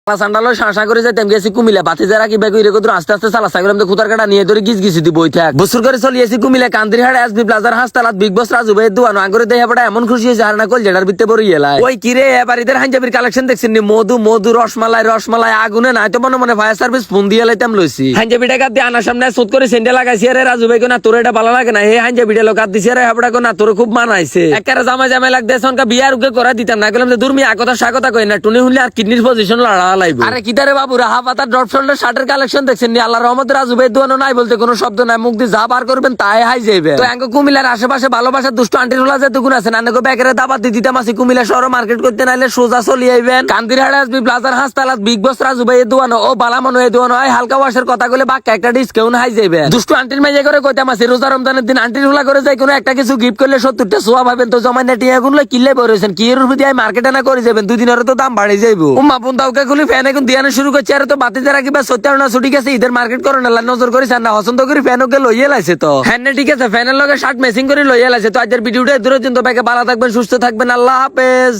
সান্ডালো শাসা করে যাইতাম গেছি কুমিল্লা বাতি যারা কি বেগুই রেখে আস্তে আস্তে চালা সাগরাম খুদার কাটা নিয়ে ধরে গিজ গিছি বই থাক বছর করে চলিয়েছি কুমিল্লা কান্দিরহাট এসবি প্লাজার হাসতালাত বিগ বস রাজু ভাই দোয়ানো আঙ্গুরে দেহে পড়া এমন খুশি হয়েছে আর না কল যেটার ভিতরে বড় এলাই ওই কিরে এবারিদের হাঞ্জাবির কালেকশন দেখছেন নি মধু মধু রসমালাই আগুনে নাই তো মনে মনে ফায়ার সার্ভিস ফোন দিয়ে লাইতাম লইছি হাঞ্জাবি টাকা দিয়ে আনার সামনে সুত করে সেন্ডে লাগাইছি আরে রাজু ভাই না তোর এটা ভালো লাগে না হে হাঞ্জাবিটা লোক আর দিছে রে হাবড়া না তোর খুব মানাইছে একারে জামাই লাগতে সনকা বিয়ার উকে করা দিতাম না গেলাম যে দুর্মি একথা স্বাগতা কই না টুনি হুনলে আর কিডনির পজিশন লড়া লাইব আরে কিদারে বাবু রাহা পাতা ড্রপ শোল্ডার শার্টের কালেকশন দেখছেন নি আল্লাহর রহমতে রাজু ভাই দোয়ানো নাই বলতে কোনো শব্দ নাই মুখ দিয়ে যা বার করবেন তাই হাই যাইবে তো এঙ্গ কুমিল্লার আশেপাশে ভালোবাসা দুষ্ট আন্টির হলা যে দুগুণ আছে নানগো ব্যাগের দাবাত দি দিতাম আসি কুমিল্লা শহর মার্কেট করতে নাইলে সোজা চলি আইবেন কান্দিরহাট এসবি প্লাজার হাসতালাত বিগ বস রাজু ভাই দোয়ানো ও বালামনো এ দোয়ানো হয় হালকা ওয়াশের কথা কইলে বাক্কা একটা ডিসকাউন্ট হাই যাইবে দুষ্ট আন্টির মেজে করে কইতাম আসি রোজা রমজানের দিন আন্টির হলা করে যাই কোনো একটা কিছু গিফট করলে 70টা সোয়া ভাবেন তো জমা নেটি এগুলো কিল্লে বইরেছেন কি এর উপর দিয়ে মার্কেটে না করে যাবেন দুই দিনের তো দাম বাড়ে যাইবো উম্মা বুন্দাউকে খুলি ফ্যান এখন দিয়ানো শুরু করছে আর তো বাতি যারা কিবা সত্য না ছুটি গেছে ঈদের মার্কেট করে না নজর করিস না পছন্দ করি ফ্যান ওকে লইয়ে লাইছে তো হ্যাঁ ঠিক আছে ফ্যানের লগে শার্ট মেসিং করে লইয়ে লাইছে তো আজকের ভিডিওটা দূরের জন্য ভালো থাকবেন সুস্থ থাকবেন আল্লাহ হাফেজ।